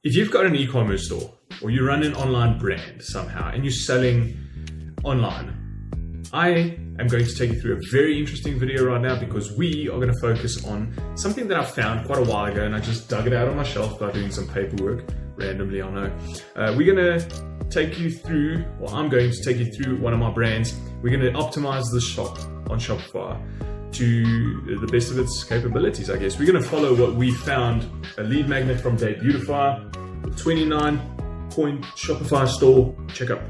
If you've got an e-commerce store or you run an online brand somehow and you're selling online, I am going to take you through a very interesting video right now because we are going to focus on something that I found quite a while ago and I just dug it out on my shelf by doing some paperwork randomly, I know. We're going to take you through, or I'm going to take you through one of my brands. We're going to optimize the shop on Shopify to the best of its capabilities, I guess. We're going to follow what we found, a lead magnet from DEBUTIFY, a 29-point Shopify store checkup,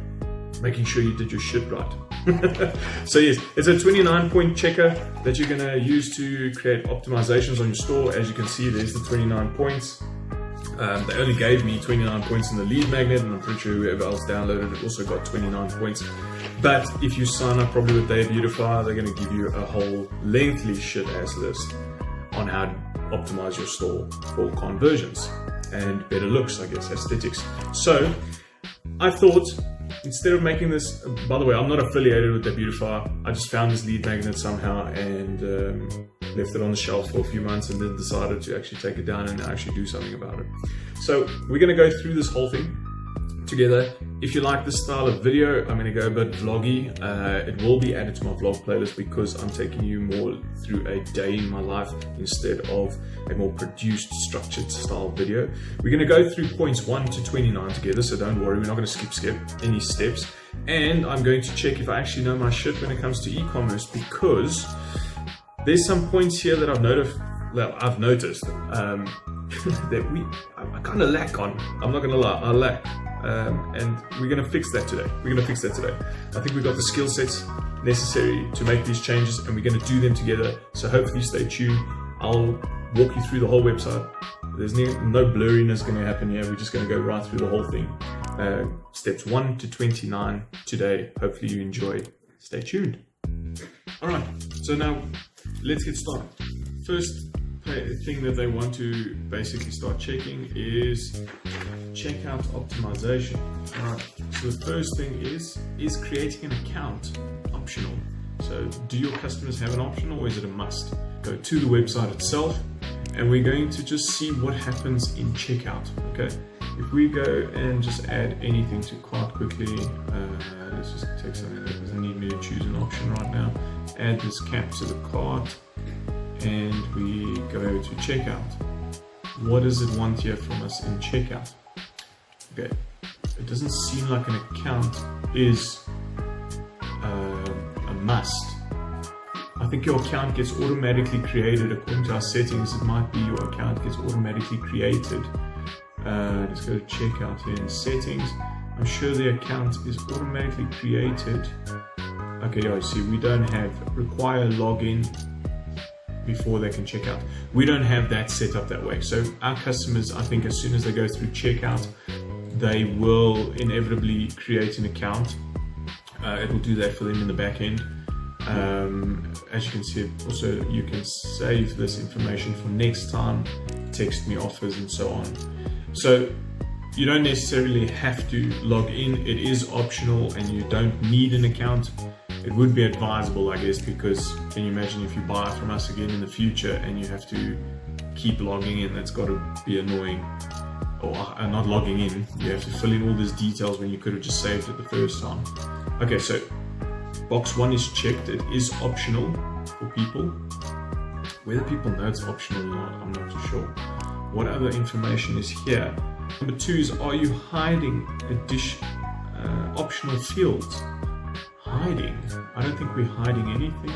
making sure you did your shit right. So yes, it's a 29-point checker that you're going to use to create optimizations on your store. As you can see, there's the 29 points. They only gave me 29 points in the lead magnet, and I'm pretty sure whoever else downloaded it also got 29 points. But if you sign up probably with DEBUTIFY, they're going to give you a whole lengthy shit-ass list on how to optimize your store for conversions and better looks, I guess, aesthetics. So I thought, instead of making this, by the way, I'm not affiliated with DEBUTIFY. I just found this lead magnet somehow and left it on the shelf for a few months and then decided to actually take it down and actually do something about it. So we're going to go through this whole thing together. If you like this style of video, I'm going to go a bit vloggy. It will be added to my vlog playlist because I'm taking you more through a day in my life instead of a more produced, structured style video. We're going to go through points 1 to 29 together, so don't worry, we're not going to skip any steps. And I'm going to check if I actually know my shit when it comes to e-commerce, because there's some points here that I've noticed that I kind of lack on. I'm not going to lie, I lack. And we're going to fix that today. I think we've got the skill sets necessary to make these changes, and we're going to do them together. So hopefully stay tuned. I'll walk you through the whole website. There's no blurriness going to happen here. We're just going to go right through the whole thing. Steps 1 to 29 today. Hopefully you enjoy. Stay tuned. All right. So now let's get started. First thing that they want to basically start checking is checkout optimization. Alright, so the first thing is creating an account optional? So do your customers have an optional, or is it a must? Go to the website itself and we're going to just see what happens in checkout. Okay, if we go and just add anything to cart quickly, let's just take something that doesn't need me to choose an option right now. Add this cap to the cart and we go to checkout. What does it want here from us in checkout? Okay, it doesn't seem like an account is a must. I think your account gets automatically created according to our settings. It might be your account gets automatically created. Let's go to checkout here in settings. I'm sure the account is automatically created. Okay, I see we don't have require login before they can check out. We don't have that set up that way. So our customers, I think as soon as they go through checkout, they will inevitably create an account. It will do that for them in the back end. As you can see, also you can save this information for next time, text me offers and so on. So you don't necessarily have to log in. It is optional and you don't need an account. It would be advisable, I guess, because can you imagine if you buy from us again in the future and you have to keep logging in? That's got to be annoying. Or not logging in, you have to fill in all these details when you could have just saved it the first time. Okay, so box 1 is checked. It is optional for people. Whether people know it's optional or not, I'm not too sure. What other information is here? Number 2 is, are you hiding optional fields? Hiding? I don't think we're hiding anything.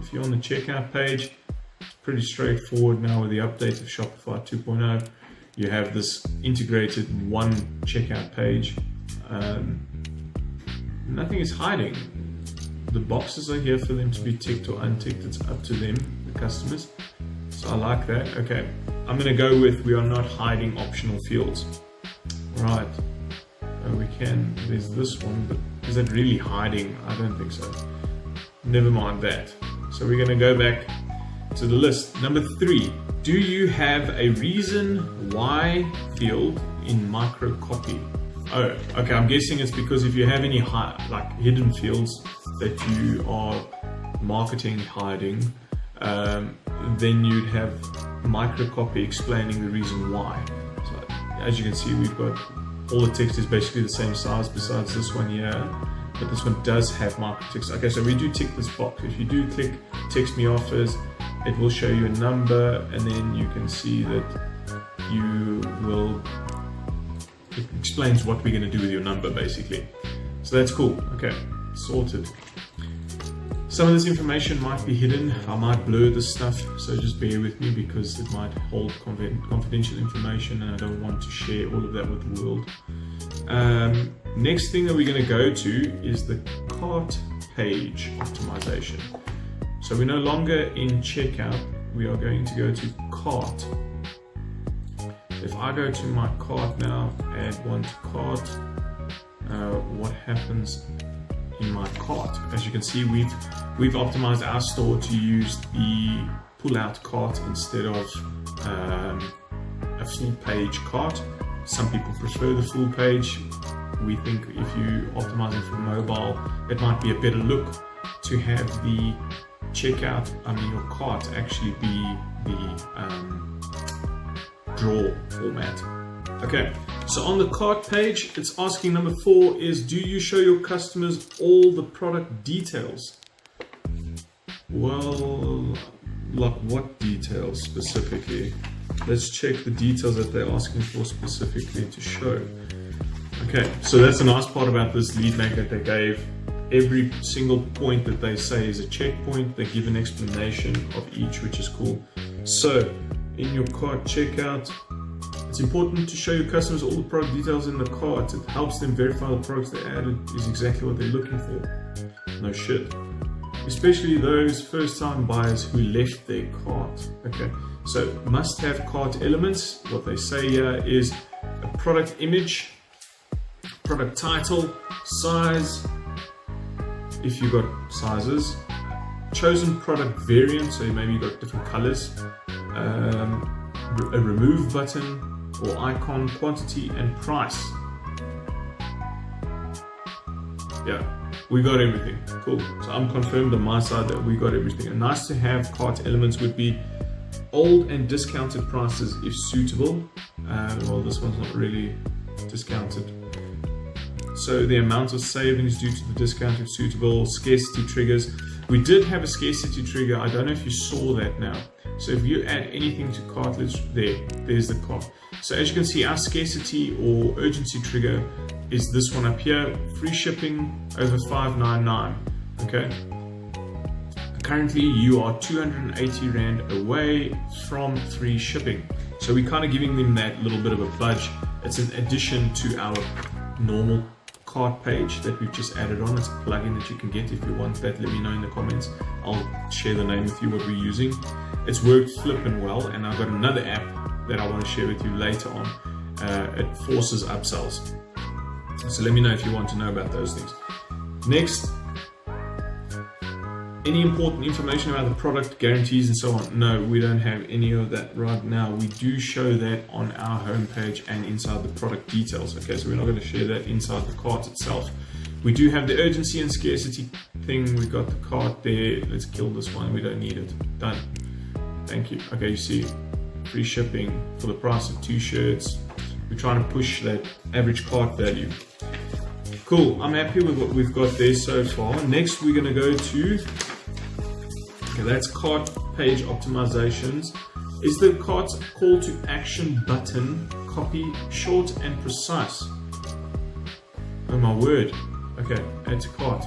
If you're on the checkout page, it's pretty straightforward now with the update of Shopify 2.0. You have this integrated one checkout page. Nothing is hiding. The boxes are here for them to be ticked or unticked. It's up to them, the customers. So I like that. Okay, I'm going to go with we are not hiding optional fields. Right. We can, there's this one, but is it really hiding? I don't think so. Never mind that. So we're going to go back to the list. Number 3, do you have a reason why field in micro copy? Oh, okay, I'm guessing it's because if you have any hidden fields that you are marketing hiding, then you'd have micro copy explaining the reason why. So as you can see, we've got all the text is basically the same size besides this one here, but this one does have micro text. Okay, so we do tick this box. If you do click text me offers, it will show you a number, and then you can see that it explains what we're going to do with your number basically. So that's cool. Okay, sorted. Some of this information might be hidden. I might blur this stuff, so just bear with me because it might hold confidential information and I don't want to share all of that with the world. Next thing that we're going to go to is the cart page optimization. So we're no longer in checkout, we are going to go to cart. If I go to my cart now, add one to cart, what happens in my cart? As you can see, we've optimized our store to use the pull-out cart instead of a full page cart. Some people prefer the full page. We think if you optimize it for mobile, it might be a better look to have the checkout, your cart actually be the drawer format. Okay, so on the cart page, it's asking number 4 is, do you show your customers all the product details? Well, like what details specifically? Let's check the details that they're asking for specifically to show. Okay, so that's the nice part about this lead magnet they gave. Every single point that they say is a checkpoint. They give an explanation of each, which is cool. So in your cart checkout, it's important to show your customers all the product details in the cart. It helps them verify the products they added is exactly what they're looking for. No shit. Especially those first-time buyers who left their cart. Okay, so must-have cart elements. What they say here is a product image, product title, size, if you've got sizes, chosen product variant, so maybe you've got different colors, a remove button or icon, quantity and price. Yeah, we got everything. Cool. So I'm confirmed on my side that we got everything. And nice to have cart elements would be old and discounted prices if suitable. Well, this one's not really discounted. So the amount of savings due to the discount if suitable, scarcity triggers. We did have a scarcity trigger. I don't know if you saw that now. So if you add anything to cart, there's the cart. So as you can see, our scarcity or urgency trigger is this one up here, free shipping over $5.99. Okay. Currently you are 280 Rand away from free shipping. So we're kind of giving them that little bit of a budge. It's an addition to our normal cart page that we've just added on. It's a plugin that you can get. If you want that, let me know in the comments. I'll share the name with you, what we're using. It's worked flipping well, and I've got another app that I want to share with you later on. It forces upsells. So let me know if you want to know about those things. Next, any important information about the product, guarantees and so on? No, we don't have any of that right now. We do show that on our homepage and inside the product details. Okay, so we're not going to share that inside the cart itself. We do have the urgency and scarcity thing. We got the cart there. Let's kill this one. We don't need it. Done. Thank you. Okay, you see, free shipping for the price of 2 shirts. We're trying to push that average cart value. Cool. I'm happy with what we've got there so far. Next, we're going to go to, okay, that's cart page optimizations. Is the cart call to action button copy short and precise? Oh my word. Okay, add to cart.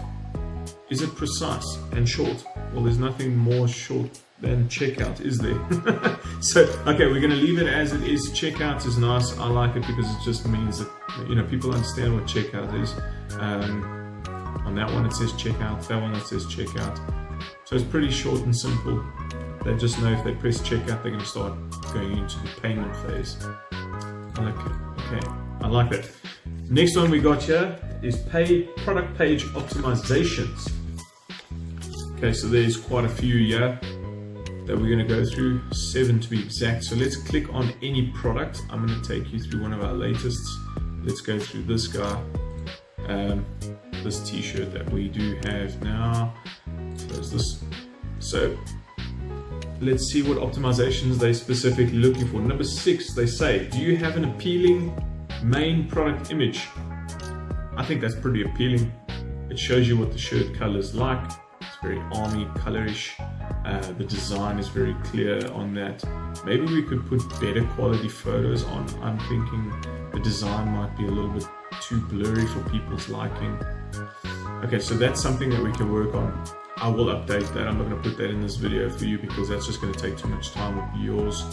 Is it precise and short? Well, there's nothing more short than checkout, is there? So, okay, we're going to leave it as it is. Checkout is nice. I like it because it just means that, people understand what checkout is. On that one it says checkout, that one it says checkout. So it's pretty short and simple. They just know if they press checkout, they're going to start going into the payment phase. I like it. Okay, I like that. Next one we got here is product page optimizations. Okay, so there's quite a few here that we're going to go through, 7 to be exact. So let's click on any product. I'm going to take you through one of our latest. Let's go through this guy, this t-shirt that we do have now. Close this. So let's see what optimizations they're specifically looking for. Number 6, they say, do you have an appealing main product image? I think that's pretty appealing. It shows you what the shirt color is like. It's very army colorish. The design is very clear on that. Maybe we could put better quality photos on. I'm thinking the design might be a little bit too blurry for people's liking. Okay, so that's something that we can work on. I will update that. I'm not going to put that in this video for you because that's just going to take too much time with yours.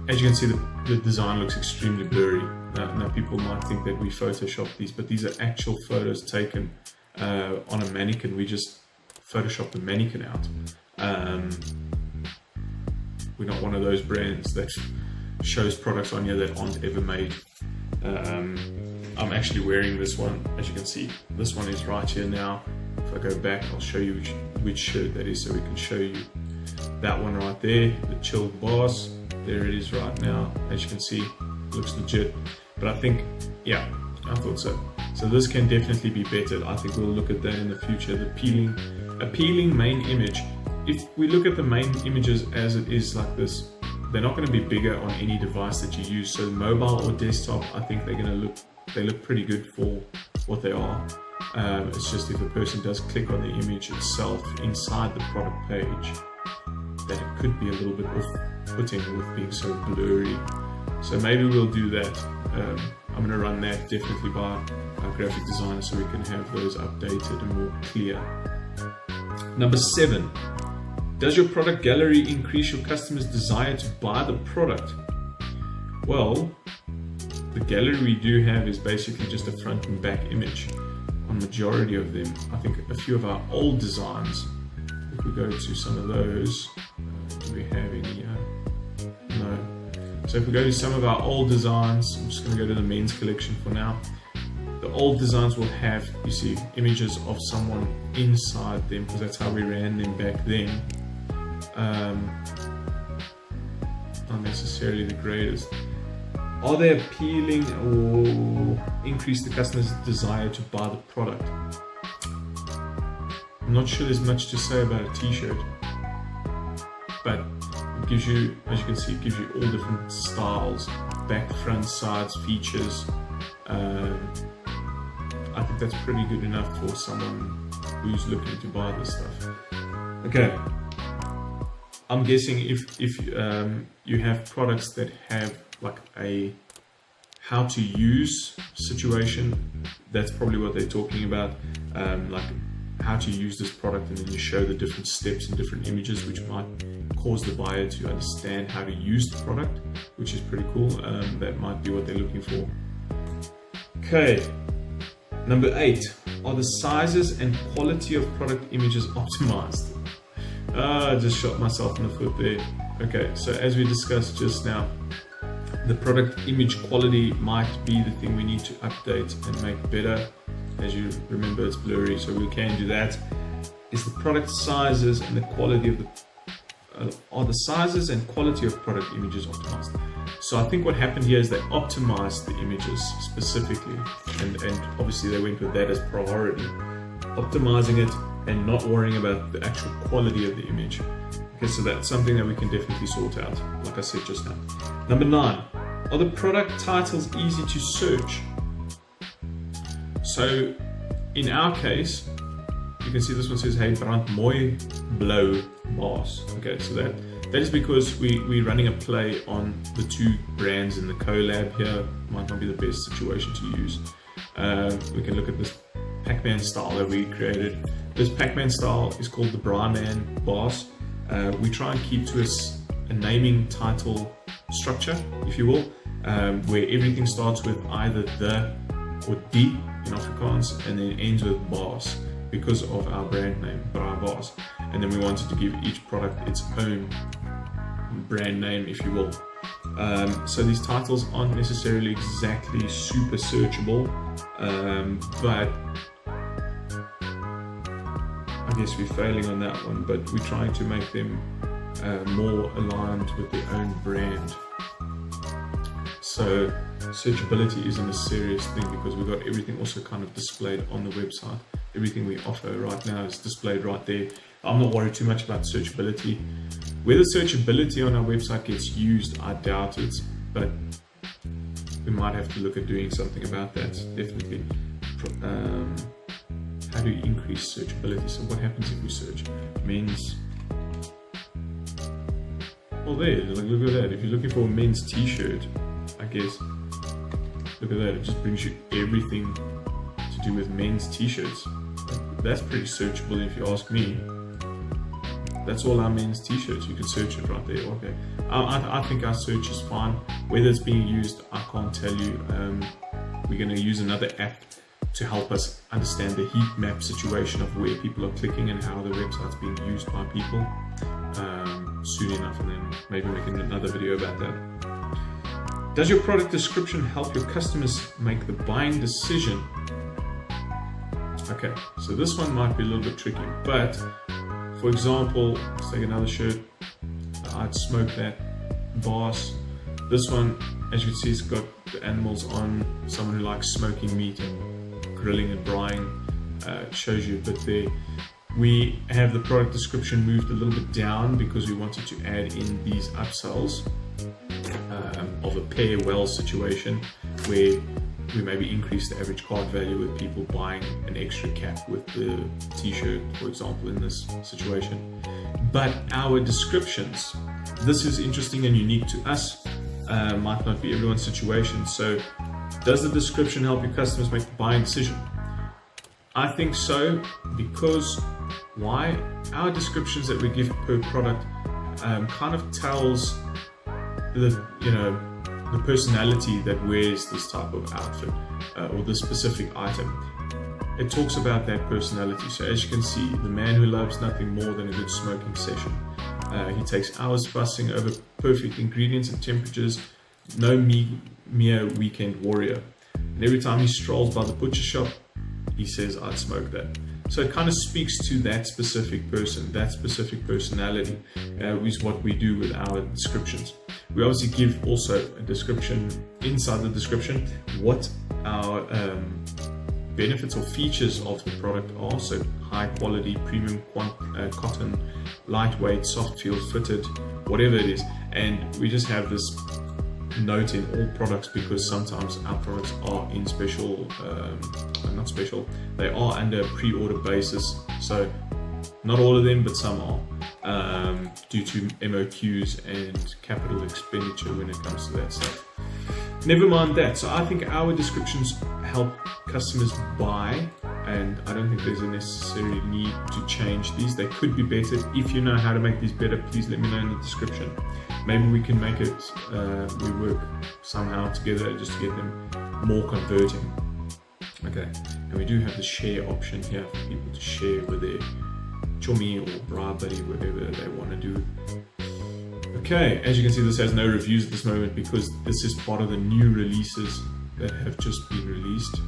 As you can see, the design looks extremely blurry. Now people might think that we photoshopped these, but these are actual photos taken on a mannequin. We just photoshopped the mannequin out. We're not one of those brands that shows products on here that aren't ever made. I'm actually wearing this one. As you can see, this one is right here now. If I go back, I'll show you which shirt that is, so we can show you that one right there, the chilled bars. There it is right now. As you can see, looks legit. But I think, yeah, I thought so. So this can definitely be bettered. I think we'll look at that in the future. The appealing main image. If we look at the main images as it is like this, they're not going to be bigger on any device that you use. So mobile or desktop, I think they're going to look pretty good for what they are. It's just if a person does click on the image itself inside the product page, that it could be a little bit off-putting with being so blurry. So maybe we'll do that. I'm going to run that definitely by our graphic designer so we can have those updated and more clear. Number 7, does your product gallery increase your customers' desire to buy the product? Well, the gallery we do have is basically just a front and back image on majority of them. I think a few of our old designs, if we go to some of those, do we have any? No. So if we go to some of our old designs, I'm just going to go to the men's collection for now. The old designs will have, you see, images of someone inside them because that's how we ran them back then. Not necessarily the greatest. Are they appealing or increase the customer's desire to buy the product? I'm not sure there's much to say about a t-shirt, but it gives you, as you can see, it gives you all different styles, back, front, sides, features. I think that's pretty good enough for someone who's looking to buy this stuff. Okay, I'm guessing if you have products that have like a how to use situation, that's probably what they're talking about, like how to use this product, and then you show the different steps and different images which might cause the buyer to understand how to use the product, which is pretty cool. That might be what they're looking for. Okay, number 8, are the sizes and quality of product images optimized? I just shot myself in the foot there. Okay, so as we discussed just now, the product image quality might be the thing we need to update and make better. As you remember, it's blurry, so we can do that. Is the product sizes and the quality of are the sizes and quality of product images optimized? So I think what happened here is they optimized the images specifically, and obviously they went with that as priority, optimizing it and not worrying about the actual quality of the image. Okay, so that's something that we can definitely sort out, like I said just now. Number 9, are the product titles easy to search? So in our case, you can see this one says, hey, brand mooi blauw baas. Okay, so that is because we're running a play on the two brands in the collab here. Might not be the best situation to use. We can look at this Pac-Man style that we created. This Pac-Man style is called the Brahman Boss. We try and keep to a naming title structure, if you will, where everything starts with either the or die in Afrikaans and then ends with Boss because of our brand name, Bra Boss. And then we wanted to give each product its own brand name, if you will. So these titles aren't necessarily exactly super searchable, but I guess we're failing on that one, but we're trying to make them more aligned with their own brand. So searchability isn't a serious thing because we've got everything also kind of displayed on the website. Everything we offer right now is displayed right there. I'm not worried too much about searchability. Whether searchability on our website gets used, I doubt it, but we might have to look at doing something about that, definitely. How do you increase searchability? So what happens if we search men's? Well, there, look at that. If you're looking for a men's t-shirt, I guess, look at that. It just brings you everything to do with men's t-shirts. That's pretty searchable if you ask me. That's all our men's t-shirts. You can search it right there. Okay. I think our search is fine. Whether it's being used, I can't tell you. We're going to use another app to help us understand the heat map situation of where people are clicking and how the website's being used by people soon enough, and then maybe making another video about that. Does your product description help your customers make the buying decision? Okay, so this one might be a little bit tricky, but for example, let's take another shirt. I'd smoke that boss. This one, as you can see, it's got the animals on. Someone who likes smoking meat and grilling and drying, shows you a bit there. We have the product description moved a little bit down because we wanted to add in these upsells of a pair well situation where we maybe increase the average cart value with people buying an extra cap with the t-shirt, for example, in this situation. But our descriptions, this is interesting and unique to us, might not be everyone's situation. So does the description help your customers make the buying decision? I think so, because why? Our descriptions that we give per product kind of tells the personality that wears this type of outfit or this specific item. It talks about that personality. So as you can see, the man who loves nothing more than a good smoking session. He takes hours fussing over perfect ingredients and temperatures. No mere weekend warrior. And every time he strolls by the butcher shop, he says, I'd smoke that. So it kind of speaks to that specific person, that specific personality, is what we do with our descriptions. We obviously give also a description inside the description, what our benefits or features of the product are. So high quality, premium cotton, lightweight, soft feel, fitted, whatever it is. And we just have this note in all products because sometimes our products are in special, not special, they are under a pre-order basis. So not all of them, but some are, due to MOQs and capital expenditure when it comes to that stuff. Never mind that. So I think our descriptions help customers buy, and I don't think there's a necessary need to change these. They could be better. If you know how to make these better, please let me know in the description. Maybe we can make it, we work somehow together just to get them more converting. Okay, and we do have the share option here for people to share with their chummy or bra buddy, whatever they want to do. Okay, as you can see, this has no reviews at this moment because this is part of the new releases that have just been released.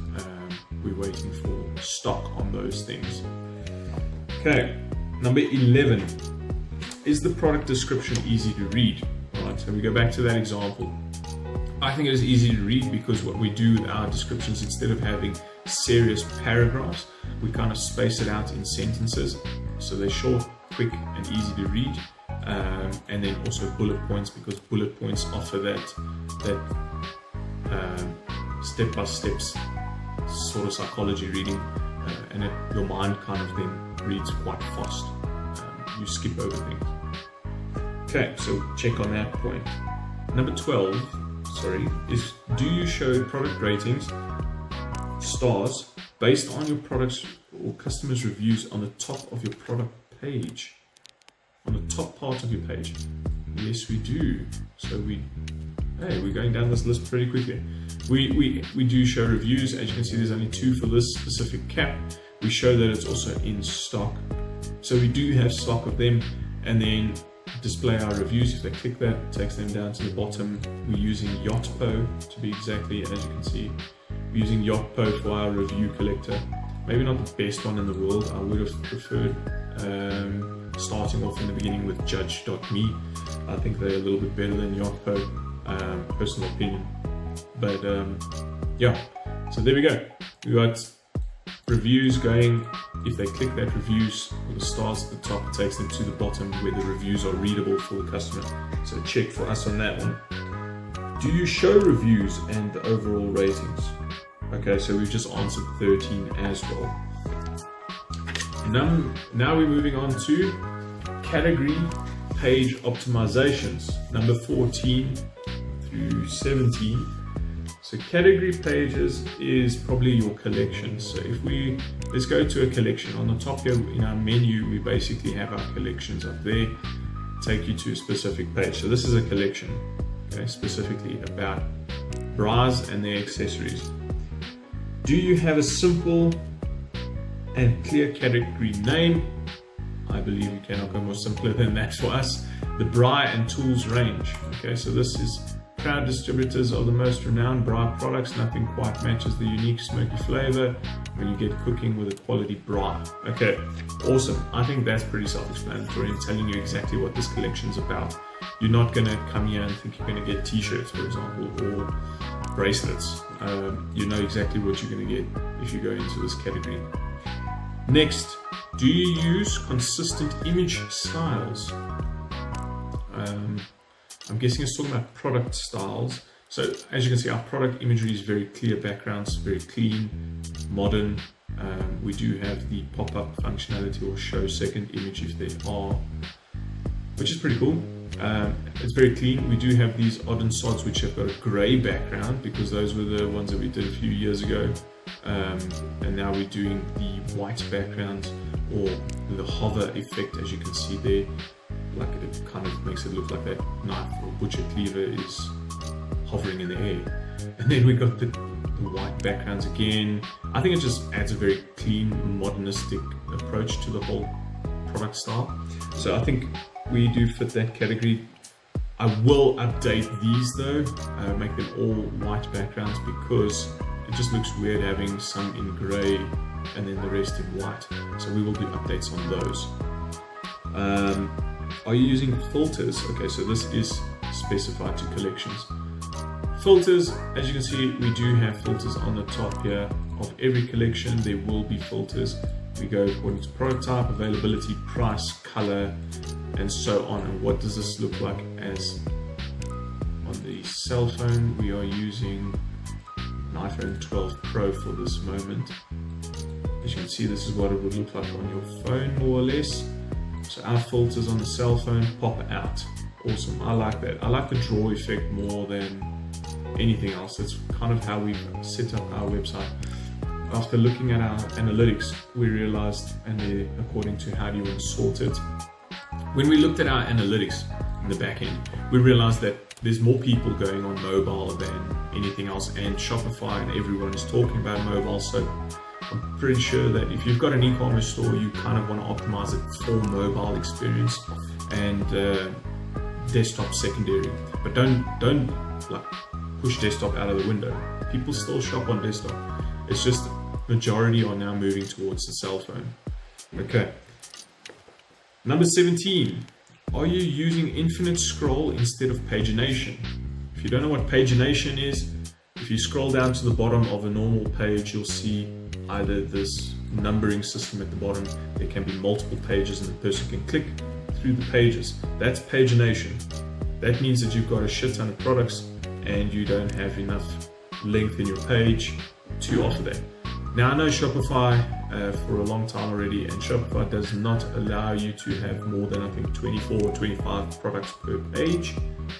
We're waiting for stock on those things. Okay, number 11. Is the product description easy to read? Alright, so we go back to that example. I think it is easy to read because what we do with our descriptions, instead of having serious paragraphs, we kind of space it out in sentences. So they're short, quick, and easy to read. And then also bullet points, because bullet points offer that step-by-step sort of psychology reading, and your mind kind of then reads quite fast. You skip over things. Okay, so check on that point. Number 12, is do you show product ratings, stars, based on your products or customers' reviews on the top of your product page? On the top part of your page? Yes, we do. So we're going down this list pretty quickly. We do show reviews. As you can see, there's only 2 for this specific cap. We show that it's also in stock. So we do have stock of them, and then display our reviews. If they click that, it takes them down to the bottom. We're using Yotpo to be exactly, as you can see. We're using Yotpo for our review collector. Maybe not the best one in the world. I would have preferred starting off in the beginning with Judge.me. I think they're a little bit better than Yotpo, personal opinion. But yeah, so there we go. We got reviews going if they click that reviews or the stars at the top, it takes them to the bottom where the reviews are readable for the customer. So check for us on that one. Do you show reviews and the overall ratings? Okay, so we've just answered 13 as well. Now we're moving on to category page optimizations, number 14 through 17. So category pages is probably your collection. So let's go to a collection. On the top here in our menu, we basically have our collections up there, take you to a specific page. So this is a collection, okay, specifically about bras and their accessories. Do you have a simple and clear category name? I believe you cannot go more simpler than that for us. The bra and tools range. Okay, so this is proud distributors of the most renowned bra products. Nothing quite matches the unique smoky flavor when you get cooking with a quality bra. Okay, awesome. I think that's pretty self-explanatory in telling you exactly what this collection is about. You're not going to come here and think you're going to get t-shirts, for example, or bracelets. You know exactly what you're going to get if you go into this category. Next, do you use consistent image styles? I'm guessing it's talking about product styles. So as you can see, our product imagery is very clear backgrounds, very clean, modern. We do have the pop-up functionality or show second image if there are, which is pretty cool. It's very clean. We do have these odd and sods which have got a grey background because those were the ones that we did a few years ago. And now we're doing the white background or the hover effect, as you can see there. Like it kind of makes it look like that knife or butcher cleaver is hovering in the air. And then we got the white backgrounds again. I think it just adds a very clean, modernistic approach to the whole product style. So I think we do fit that category. I will update these though, make them all white backgrounds because it just looks weird having some in grey and then the rest in white. So we will do updates on those. Are you using filters? Okay, so this is specified to collections. Filters, as you can see, we do have filters on the top here of every collection. There will be filters. We go according to product type, availability, price, color, and so on. And what does this look like as on the cell phone? We are using an iPhone 12 Pro for this moment. As you can see, this is what it would look like on your phone, more or less. So our filters on the cell phone pop out. Awesome, I like that. I like the draw effect more than anything else. That's kind of how we've set up our website. After looking at our analytics, we realized, and according to how do you want to sort it, when we looked at our analytics in the back end, we realized that there's more people going on mobile than anything else, and Shopify and everyone is talking about mobile. So I'm pretty sure that if you've got an e-commerce store, you kind of want to optimize it for mobile experience and desktop secondary. But don't like push desktop out of the window. People still shop on desktop. It's just majority are now moving towards the cell phone. Okay. Number 17. Are you using infinite scroll instead of pagination? If you don't know what pagination is, if you scroll down to the bottom of a normal page, you'll see either this numbering system at the bottom. There can be multiple pages and the person can click through the pages. That's pagination. That means that you've got a shit ton of products and you don't have enough length in your page to offer that. Now I know Shopify for a long time already, and Shopify does not allow you to have more than I think 24 or 25 products per page.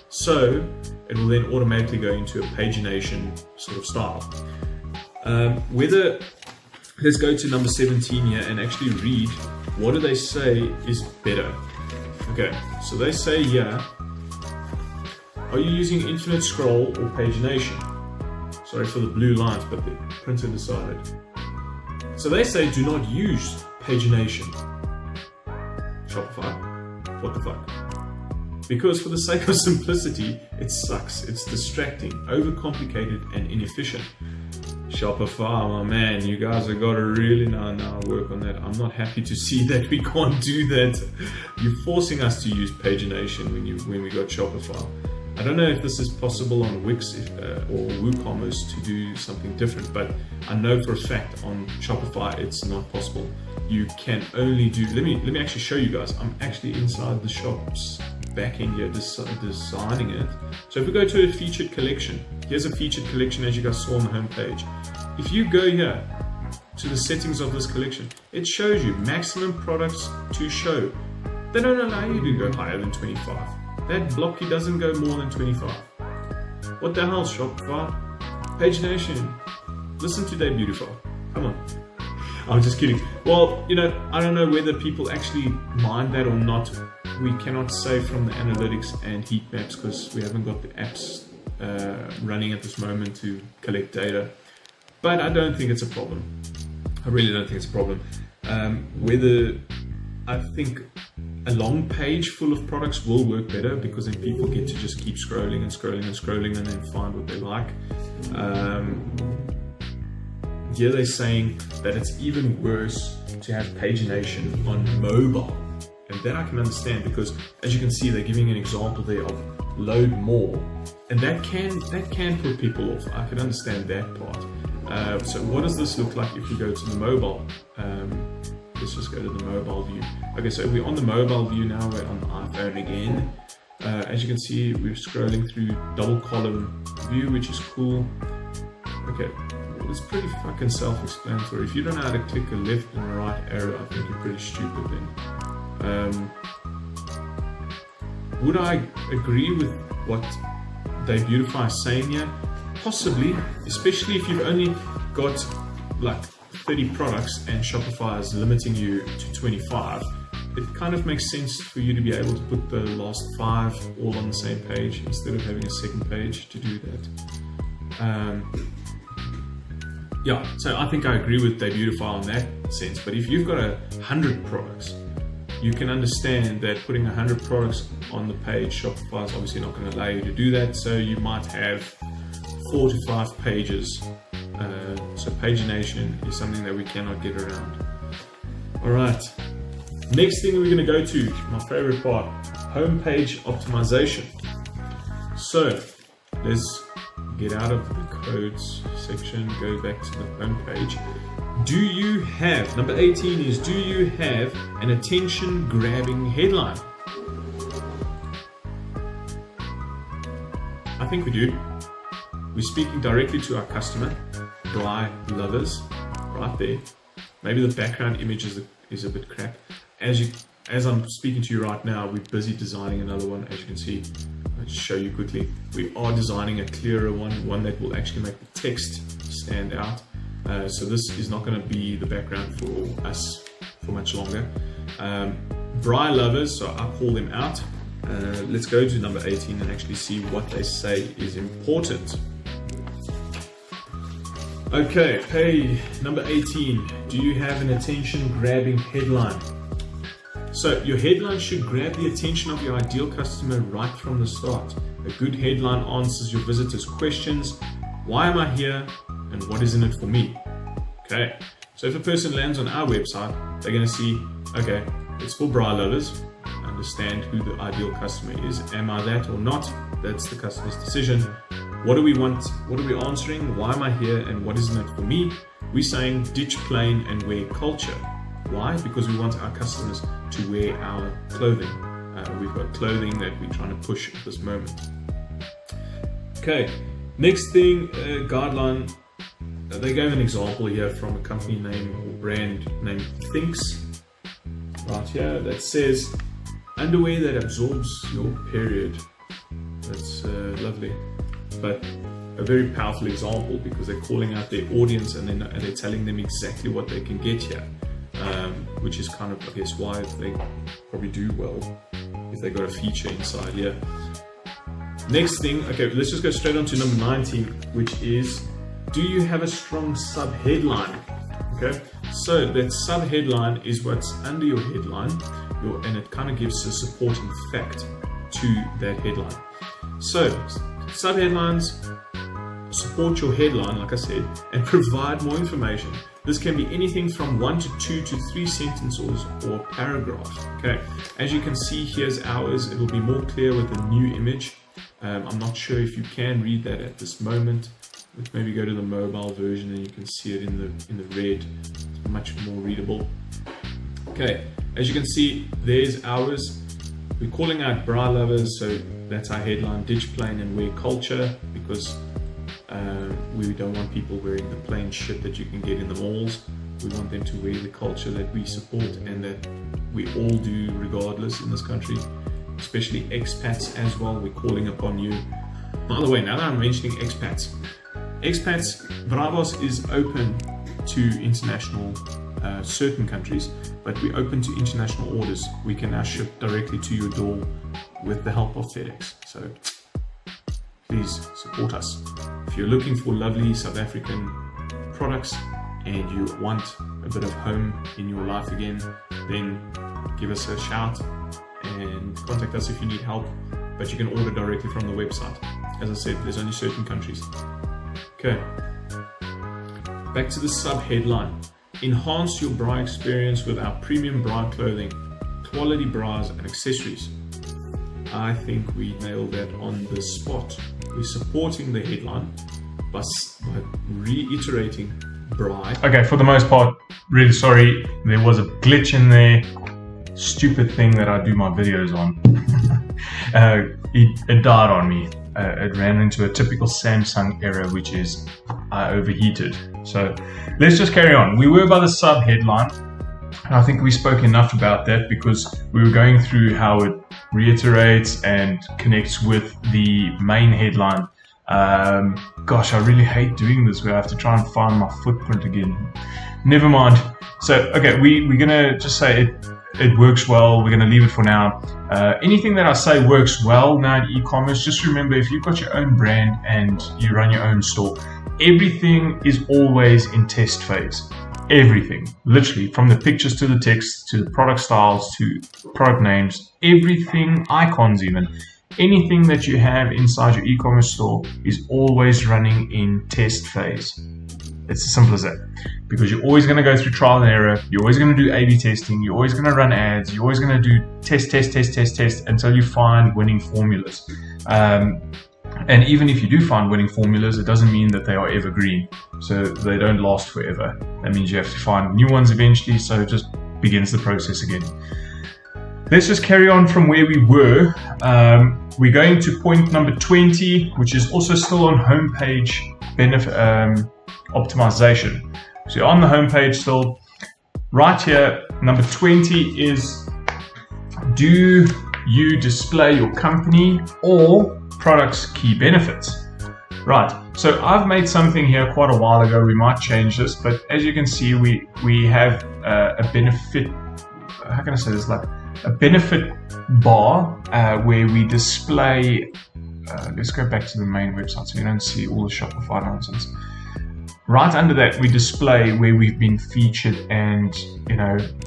So it will then automatically go into a pagination sort of style. Let's go to number 17 here and actually read what do they say is better. Okay, so they say here, are you using infinite scroll or pagination? Sorry for the blue lines, but the printer decided. So they say do not use pagination. Shopify, what the fuck? Because for the sake of simplicity, it sucks, it's distracting, overcomplicated, and inefficient. Shopify, my man, you guys have got to really now work on that. I'm not happy to see that we can't do that. You're forcing us to use pagination when we got Shopify. I don't know if this is possible on Wix or WooCommerce to do something different, but I know for a fact on Shopify it's not possible. you can only do, let me actually show you guys. I'm actually inside the shop's back end here, designing it. So if we go to a featured collection, here's a featured collection as you guys saw on the home page. If you go here to the settings of this collection, it shows you maximum products to show. They don't allow you to go higher than 25. That blocky doesn't go more than 25. What the hell, Shopify? Page Nation, listen to DEBUTIFY. Come on. I'm just kidding. Well, I don't know whether people actually mind that or not. We cannot say from the analytics and heat maps because we haven't got the apps running at this moment to collect data. But I don't think it's a problem. I really don't think it's a problem. Whether I think a long page full of products will work better because then people get to just keep scrolling and scrolling and scrolling and then find what they like. Here they're saying that it's even worse to have pagination on mobile. And that I can understand because as you can see, they're giving an example there of load more. And that can put people off. I can understand that part. So what does this look like if you go to the mobile? Let's just go to the mobile view. Okay, so we're on the mobile view now, we're on the iPhone again. As you can see, we're scrolling through double column view, which is cool. Okay, well, it's pretty fucking self-explanatory. If you don't know how to click a left and a right arrow, I think you're pretty stupid then. Would I agree with what DEBUTIFY is saying here? Possibly, especially if you've only got like 30 products and Shopify is limiting you to 25. It kind of makes sense for you to be able to put the last 5 all on the same page instead of having a second page to do that. Yeah, so I think I agree with DEBUTIFY on that sense. But if you've got 100 products, you can understand that putting 100 products on the page, Shopify is obviously not going to allow you to do that. So you might have 4 to 5 pages. So pagination is something that we cannot get around. All right. Next thing we're going to go to, my favorite part, homepage optimization. So let's get out of the codes section, go back to the homepage. Do you have, number 18 is, do you have an attention grabbing headline? I think we do. We're speaking directly to our customer, Bry Lovers, right there. Maybe the background image is a bit crap. As I'm speaking to you right now, we're busy designing another one. As you can see, I'll just show you quickly. We are designing a clearer one that will actually make the text stand out. So this is not going to be the background for us for much longer. Bry Lovers, so I call them out. Let's go to number 18 and actually see what they say is important. Okay, hey, number 18, do you have an attention grabbing headline? So your headline should grab the attention of your ideal customer right from the start. A good headline answers your visitors' questions. Why am I here? And what is in it for me? Okay, so if a person lands on our website, they're going to see, okay, it's for bra lovers. Understand who the ideal customer is. Am I that or not? That's the customer's decision. What do we want? What are we answering? Why am I here? And what is in it for me? We're saying ditch plain and wear culture. Why? Because we want our customers to wear our clothing. We've got clothing that we're trying to push at this moment. Okay, next thing, guideline. They gave an example here from a company name or brand named Thinks. Right here, that says underwear that absorbs your period. That's lovely, but a very powerful example because they're calling out their audience and they're telling them exactly what they can get here, which is kind of, I guess, why they probably do well if they got a feature inside here. Next thing, okay, let's just go straight on to number 19, which is, do you have a strong sub-headline? Okay, so that sub-headline is what's under your headline, and it kind of gives a supporting fact to that headline. So sub-headlines support your headline, like I said, and provide more information. This can be anything from 1 to 2 to 3 sentences or paragraphs. Okay, as you can see, here's ours. It will be more clear with the new image. I'm not sure if you can read that at this moment. Let's maybe go to the mobile version and you can see it in the red. It's much more readable. Okay, as you can see, there's ours. We're calling out bra lovers, so that's our headline: ditch plain and wear culture, because we don't want people wearing the plain shit that you can get in the malls. We want them to wear the culture that we support and that we all do regardless in this country, especially expats as well. We're calling upon you. By the way, now that I'm mentioning expats, Bravos is open to international, certain countries, but we're open to international orders. We can now ship directly to your door with the help of FedEx. So please support us. If you're looking for lovely South African products and you want a bit of home in your life again, then give us a shout and contact us if you need help. But you can order directly from the website. As I said, there's only certain countries. Okay, back to the sub-headline. Enhance your bra experience with our premium bra clothing, quality bras and accessories. I think we nailed that on the spot. We're supporting the headline by reiterating bra. Okay, for the most part, really sorry, there was a glitch in there. Stupid thing that I do my videos on. It died on me. It ran into a typical Samsung error, which is I overheated. So let's just carry on. We were by the sub headline. I think we spoke enough about that because we were going through how it reiterates and connects with the main headline. Gosh, I really hate doing this where I have to try and find my footprint again. Never mind. So, okay, we're gonna just say it works well. We're gonna leave it for now. Anything that I say works well now in e-commerce, just remember, if you've got your own brand and you run your own store, everything is always in test phase. Everything, literally, from the pictures to the text to the product styles to product names, everything, icons even, anything that you have inside your e-commerce store is always running in test phase. It's as simple as that, because you're always going to go through trial and error. You're always going to do A/B testing. You're always going to run ads. You're always going to do test until you find winning formulas. And even if you do find winning formulas, it doesn't mean that they are evergreen. So they don't last forever. That means you have to find new ones eventually. So it just begins the process again. Let's just carry on from where we were. We're going to point number 20, which is also still on homepage benefit optimization. So you're on the homepage still. Right here, number 20 is, do you display your company or products key benefits? Right, so I've made something here quite a while ago. We might change this, but as you can see, we have a benefit, how can I say this, like a benefit bar where we display, let's go back to the main website so you don't see all the Shopify nonsense. Right under that, we display where we've been featured and,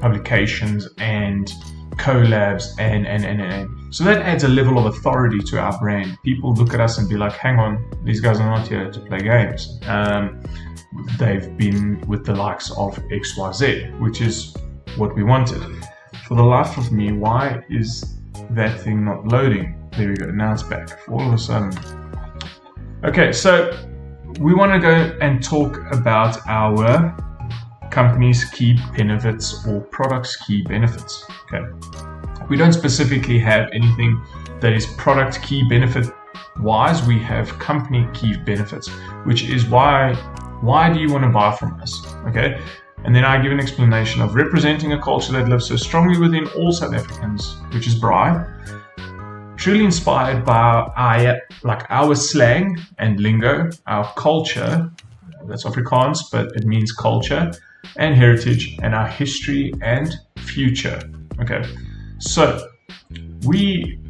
publications and collabs and. So that adds a level of authority to our brand. People look at us and be like, hang on, these guys are not here to play games. They've been with the likes of XYZ, which is what we wanted. For the life of me, why is that thing not loading? There we go, now it's back, all of a sudden. Okay, so we want to go and talk about our company's key benefits or products key benefits. Okay. We don't specifically have anything that is product key benefit wise. We have company key benefits, which is why do you want to buy from us? Okay. And then I give an explanation of representing a culture that lives so strongly within all South Africans, which is braai, truly inspired by our slang and lingo, our culture, that's Afrikaans, but it means culture and heritage, and our history and future. Okay. So we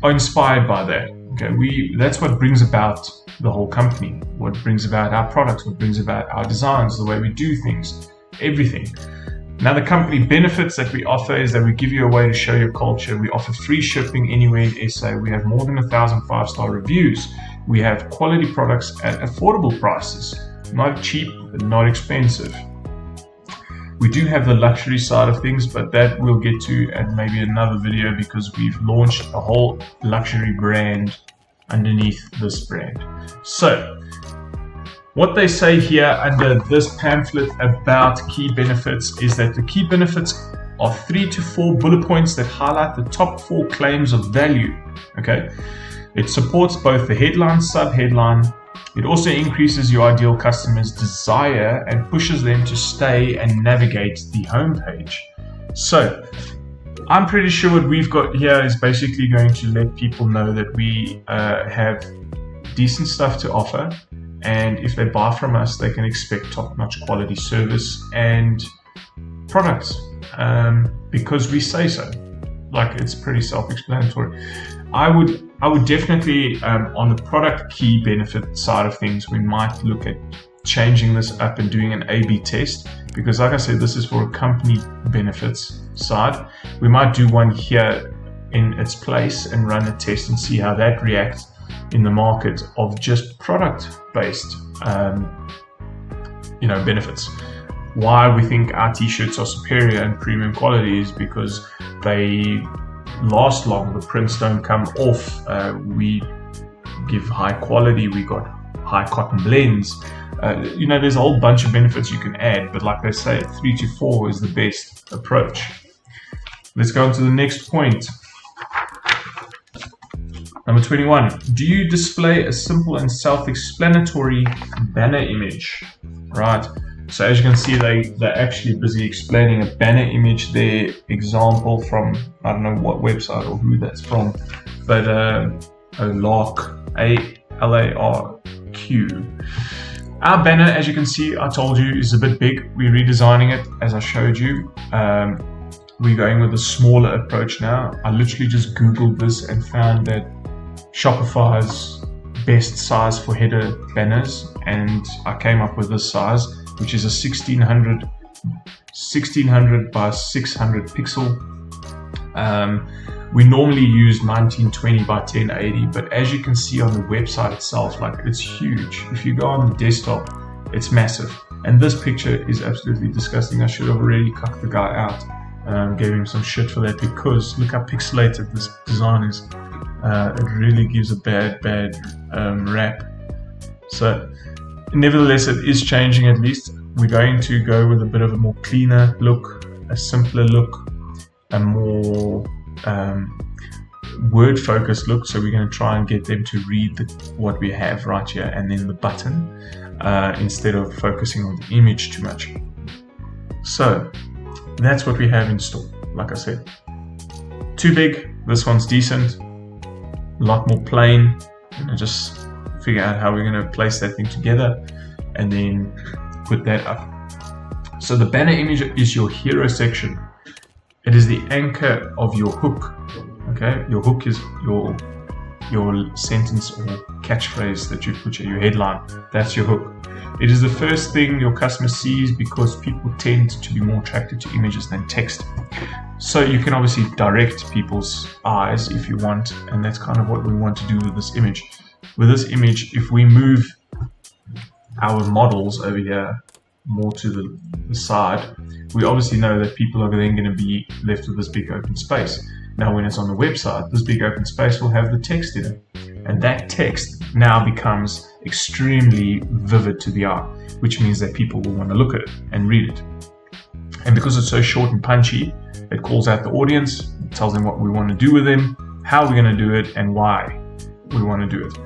are inspired by that. Okay, that's what brings about the whole company, what brings about our products, what brings about our designs, the way we do things, everything. Now the company benefits that we offer is that we give you a way to show your culture. We offer free shipping anywhere in SA. We have more than 1,000 5-star reviews. We have quality products at affordable prices, not cheap, but not expensive. We do have the luxury side of things, but that we'll get to at maybe another video because we've launched a whole luxury brand underneath this brand. So What they say here under this pamphlet about key benefits is that the key benefits are 3 to 4 bullet points that highlight the top 4 claims of value. Okay, it supports both the headline, sub-headline. It also increases your ideal customer's desire and pushes them to stay and navigate the homepage. So I'm pretty sure what we've got here is basically going to let people know that we have decent stuff to offer, and if they buy from us, they can expect top-notch quality service and products, because we say so. Like, it's pretty self-explanatory. I would definitely, on the product key benefit side of things, we might look at changing this up and doing an A/B test, because like I said, this is for a company benefits side. We might do one here in its place and run a test and see how that reacts in the market of just product-based, benefits. Why we think our t-shirts are superior and premium quality is because they last long, the prints don't come off, we give high quality, we got high cotton blends. There's a whole bunch of benefits you can add, but like they say, 3 to 4 is the best approach. Let's go on to the next point. Number 21, do you display a simple and self-explanatory banner image? Right, so as you can see, they're actually busy explaining a banner image there, example from, I don't know what website or who that's from, but Lark, A-L-A-R-Q. Our banner, as you can see, I told you, is a bit big. We're redesigning it, as I showed you. We're going with a smaller approach now. I literally just Googled this and found that Shopify's best size for header banners, and I came up with this size, which is a 1600 by 600 pixel. We normally use 1920 by 1080, but as you can see on the website itself, like, it's huge. If you go on the desktop, it's massive. And this picture is absolutely disgusting. I should have already cucked the guy out, gave him some shit for that, because look how pixelated this design is. It really gives a bad rap. So nevertheless, it is changing. At least we're going to go with a bit of a more cleaner look, a simpler look, a more word focused look. So we're going to try and get them to read what we have right here and then the button, instead of focusing on the image too much. So that's what we have in store. Like I said, too big. This one's decent. A lot more plain. Just figure out how we're going to place that thing together and then put that up. So the banner image is your hero section. It is the anchor of your hook. Okay, your hook is your sentence or catchphrase that you put your headline. That's your hook. It is the first thing your customer sees, because people tend to be more attracted to images than text. So you can obviously direct people's eyes if you want, and that's kind of what we want to do with this image. With this image, if we move our models over here more to the side, we obviously know that people are then going to be left with this big open space. Now when it's on the website, this big open space will have the text in it, and that text now becomes extremely vivid to the eye, which means that people will want to look at it and read it. And because it's so short and punchy, it calls out the audience, it tells them what we want to do with them, how we're going to do it, and why we want to do it.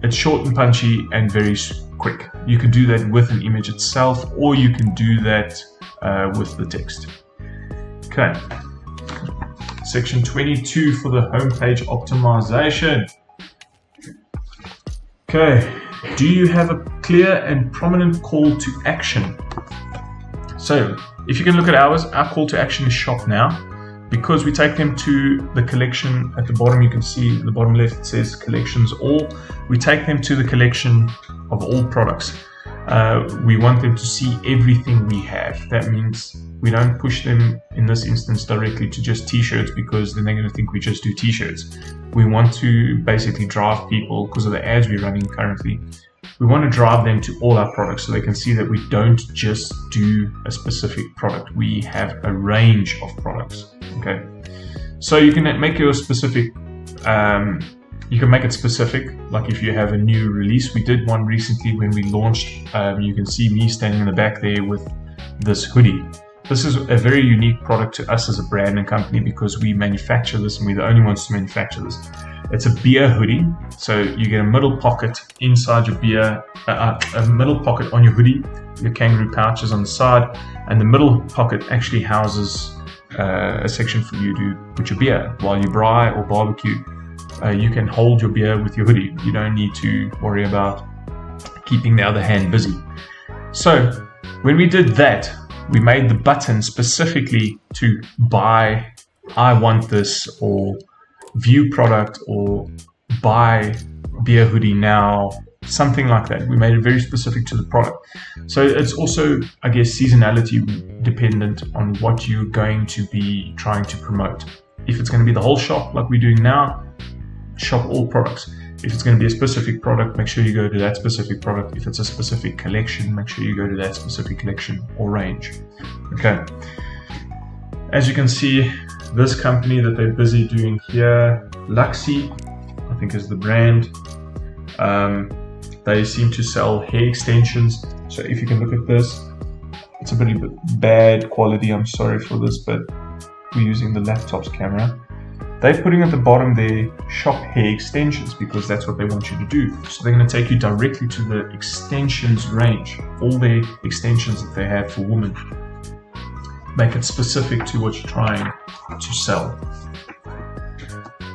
It's short and punchy and very quick. You can do that with an image itself, or you can do that with the text. Okay. Section 22 for the homepage optimization. Okay. Do you have a clear and prominent call to action? So if you can look at ours, our call to action is shop now, because we take them to the collection. At the bottom, you can see the bottom left, it says collections all. We take them to the collection of all products. We want them to see everything we have. That means we don't push them in this instance directly to just t-shirts, because then they're going to think we just do t-shirts. We want to basically drive people, because of the ads we're running currently, we want to drive them to all our products so they can see that we don't just do a specific product. We have a range of products. Okay, so you can make your specific You can make it specific, like if you have a new release. We did one recently when we launched. You can see me standing in the back there with this hoodie. This is a very unique product to us as a brand and company because we manufacture this and we're the only ones to manufacture this. It's a beer hoodie, so you get a middle pocket inside your beer, a middle pocket on your hoodie, your kangaroo pouches on the side, and the middle pocket actually houses a section for you to put your beer while you braai or barbecue. You can hold your beer with your hoodie. You don't need to worry about keeping the other hand busy. So when we did that, we made the button specifically to buy, I want this, or view product, or buy beer hoodie now, something like that. We made it very specific to the product. So it's also, I guess, seasonality dependent on what you're going to be trying to promote. If it's going to be the whole shop like we're doing now, shop all products. If it's going to be a specific product, make sure you go to that specific product. If it's a specific collection, make sure you go to that specific collection or range. Okay. As you can see, this company that they're busy doing here, Luxy, I think is the brand. They seem to sell hair extensions. So if you can look at this, it's a pretty bad quality. I'm sorry for this, but we're using the laptop's camera. They're putting at the bottom there, shop hair extensions, because that's what they want you to do. So they're going to take you directly to the extensions range, all the extensions that they have for women. Make it specific to what you're trying to sell.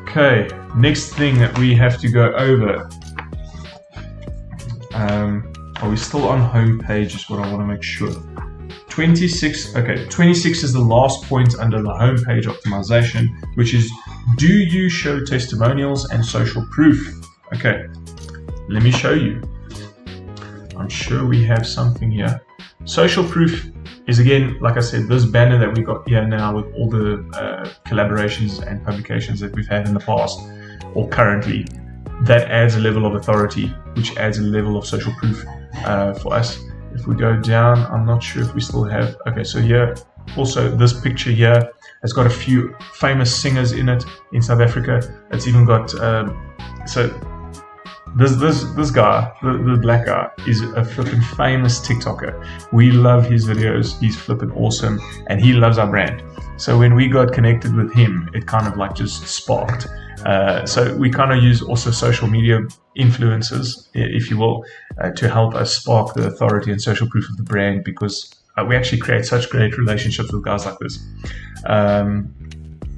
Okay, next thing that we have to go over. Are we still on home page is what I want to make sure. 26, okay, 26 is the last point under the homepage optimization, which is, do you show testimonials and social proof? Okay, let me show you. I'm sure we have something here. Social proof is, again, like I said, this banner that we got here now with all the collaborations and publications that we've had in the past or currently. That adds a level of authority, which adds a level of social proof for us. If we go down, I'm not sure if we still have. Okay, so here, also this picture here has got a few famous singers in it in South Africa. It's even got, so this guy, the black guy, is a flippin' famous TikToker. We love his videos. He's flippin' awesome, and he loves our brand. So when we got connected with him, it kind of like just sparked. So we kind of use also social media influencers, if you will, to help us spark the authority and social proof of the brand, because we actually create such great relationships with guys like this.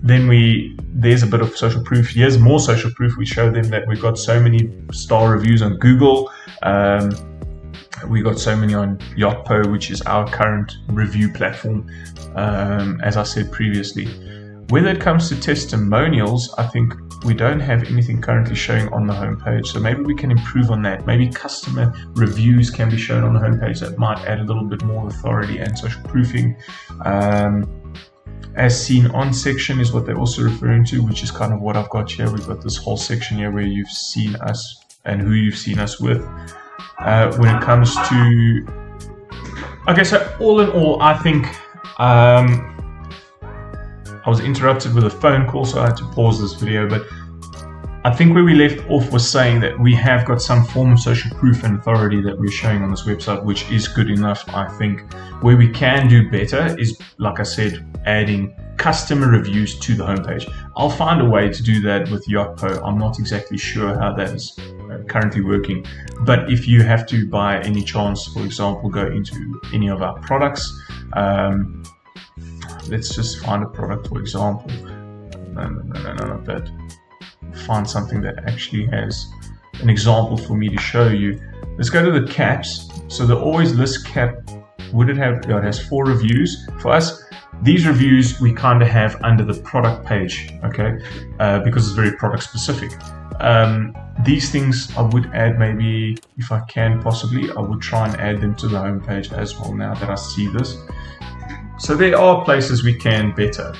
Then there's a bit of social proof. Here's more social proof. We show them that we've got so many star reviews on Google. We got so many on Yotpo, which is our current review platform, as I said previously. When it comes to testimonials, I think we don't have anything currently showing on the homepage, so maybe we can improve on that. Maybe customer reviews can be shown on the homepage. That might add a little bit more authority and social proofing. As seen on section is what they're also referring to, which is kind of what I've got here. We've got this whole section here where you've seen us and who you've seen us with. When it comes to, okay, so all in all, I think I was interrupted with a phone call, so I had to pause this video, but I think where we left off was saying that we have got some form of social proof and authority that we're showing on this website, which is good enough, I think. Where we can do better is, like I said, adding customer reviews to the homepage. I'll find a way to do that with Yotpo. I'm not exactly sure how that is currently working, but if you have to, by any chance, for example, go into any of our products, let's just find a product, for example. No, not that. Find something that actually has an example for me to show you. Let's go to the caps. So the always list cap, would it have, it has 4 reviews. For us, these reviews we kind of have under the product page, okay, because it's very product specific. These things I would add, maybe if I can possibly, I would try and add them to the homepage as well now that I see this. So there are places we can better.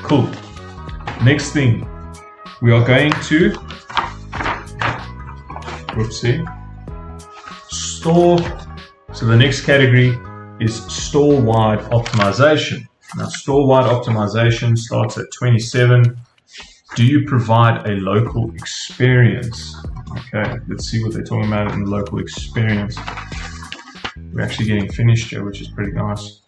Cool. Next thing, we are going to, store. So the next category is store-wide optimization. Now store-wide optimization starts at 27. do you provide a local experience? Okay, let's see what they're talking about in the local experience. We're actually getting finished here, which is pretty nice.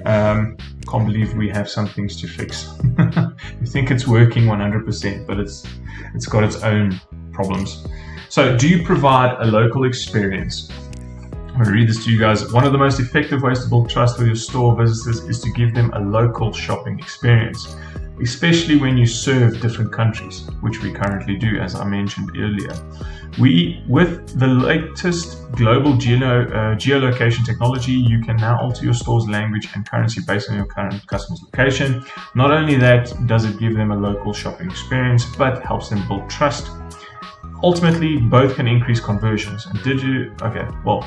Can't believe we have some things to fix. You think it's working 100%, but it's got its own problems. So, do you provide a local experience? I'm going to read this to you guys. One of the most effective ways to build trust with your store visitors is to give them a local shopping experience, especially when you serve different countries, which we currently do, as I mentioned earlier. With the latest global geolocation technology, you can now alter your store's language and currency based on your current customer's location. Not only that does it give them a local shopping experience, but helps them build trust. Ultimately, both can increase conversions. And okay, well,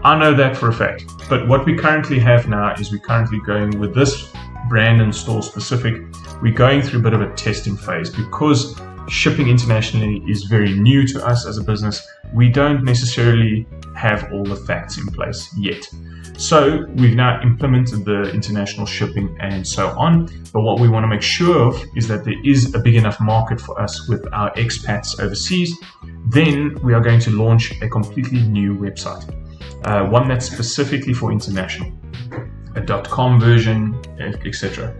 I know that for a fact. But what we currently have now is we're currently going with this brand and store specific. We're going through a bit of a testing phase because shipping internationally is very new to us as a business. We don't necessarily have all the facts in place yet. So we've now implemented the international shipping and so on. But what we want to make sure of is that there is a big enough market for us with our expats overseas. Then we are going to launch a completely new website, one that's specifically for international, a .com version, etc.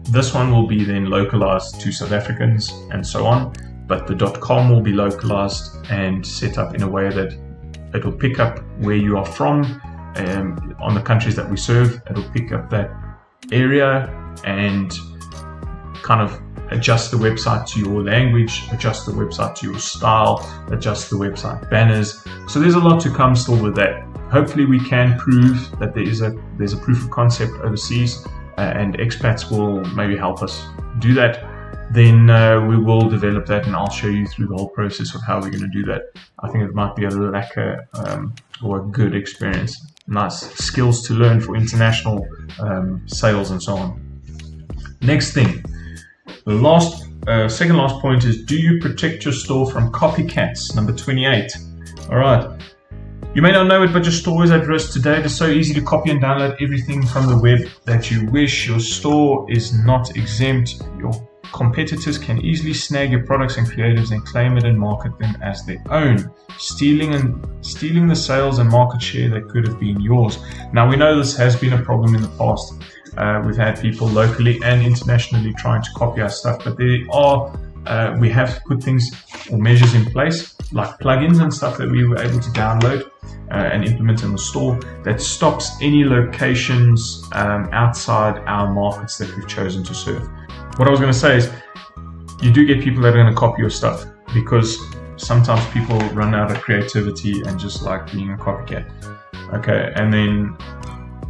This one will be then localized to South Africans and so on, but the .com will be localized and set up in a way that it will pick up where you are from, on the countries that we serve. It will pick up that area and kind of adjust the website to your language, adjust the website to your style, adjust the website banners. So there's a lot to come still with that. Hopefully we can prove that there's a proof of concept overseas, and expats will maybe help us do that. Then we will develop that, and I'll show you through the whole process of how we're going to do that. I think it might be a lekker or a good experience. Nice skills to learn for international sales and so on. Next thing, the second last point is, do you protect your store from copycats? Number 28. All right. You may not know it, but your store is at risk today. It is so easy to copy and download everything from the web that you wish. Your store is not exempt. Your competitors can easily snag your products and creatives and claim it and market them as their own, stealing the sales and market share that could have been yours. Now, we know this has been a problem in the past. We've had people locally and internationally trying to copy our stuff, but we have put things or measures in place, like plugins and stuff that we were able to download and implement in the store, that stops any locations outside our markets that we've chosen to serve. What I was going to say is, you do get people that are going to copy your stuff, because sometimes people run out of creativity and just like being a copycat. Okay, and then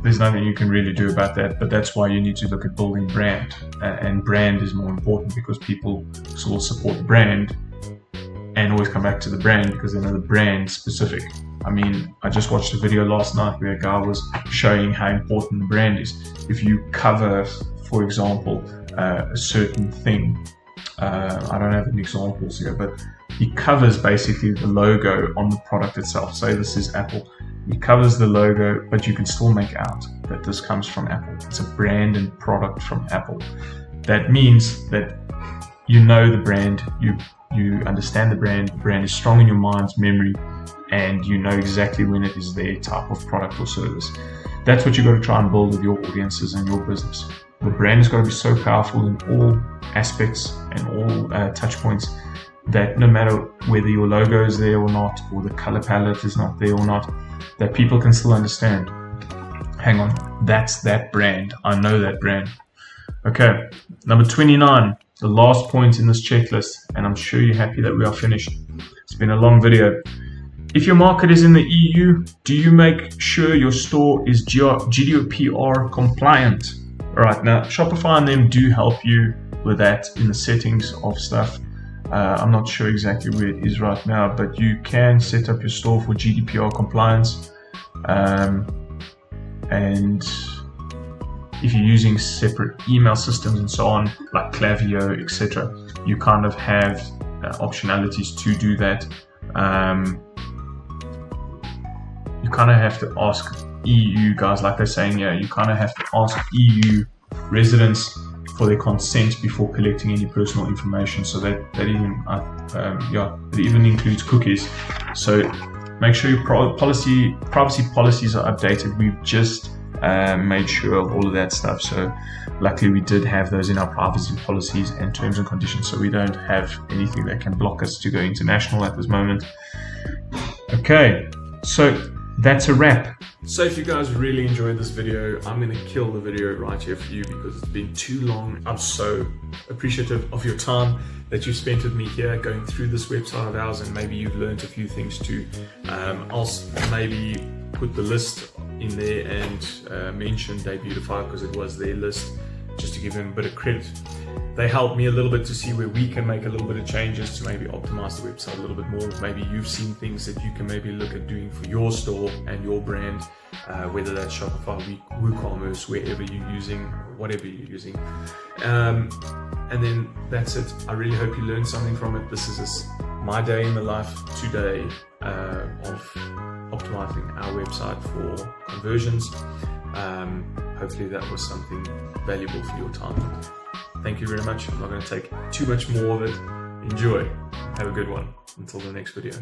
there's nothing you can really do about that, but that's why you need to look at building brand, and brand is more important, because people will support the brand and always come back to the brand because they know the brand specific. I mean, I just watched a video last night where a guy was showing how important the brand is. If you cover, for example, a certain thing, I don't have any examples here, but he covers basically the logo on the product itself. Say this is Apple. He covers the logo, but you can still make out that this comes from Apple. It's a brand and product from Apple. That means that you know the brand, you understand the brand is strong in your mind's memory, and you know exactly when it is their type of product or service. That's what you've got to try and build with your audiences and your business. The brand has got to be so powerful in all aspects and all touch points, that no matter whether your logo is there or not, or the color palette is not there or not, that people can still understand, hang on, that's that brand. I know that brand. Okay, number 29, the last point in this checklist, and I'm sure you're happy that we are finished. It's been a long video. If your market is in the EU, do you make sure your store is GDPR compliant? All right, now Shopify and them do help you with that in the settings of stuff. I'm not sure exactly where it is right now, but you can set up your store for GDPR compliance. And if you're using separate email systems and so on, like Klaviyo, etc., you kind of have optionalities to do that. You kind of have to ask EU guys, like they're saying here, you kind of have to ask EU residents for their consent before collecting any personal information. So that even it even includes cookies. So make sure your privacy policies are updated. We've just made sure of all of that stuff. So luckily we did have those in our privacy policies and terms and conditions, so we don't have anything that can block us to go international at this moment. Okay, so that's a wrap. So if you guys really enjoyed this video, I'm going to kill the video right here for you because it's been too long. I'm so appreciative of your time that you spent with me here going through this website of ours, and maybe you've learned a few things too. I'll maybe put the list in there and mention DEBUTIFY because it was their list, just to give them a bit of credit. They helped me a little bit to see where we can make a little bit of changes to maybe optimize the website a little bit more. Maybe you've seen things that you can maybe look at doing for your store and your brand, whether that's Shopify, WooCommerce, wherever you're using, whatever you're using. And then that's it. I really hope you learned something from it. This is my day in the life today of optimizing our website for conversions. Hopefully that was something valuable for your time. Thank you very much. I'm not going to take too much more of it. Enjoy. Have a good one. Until the next video.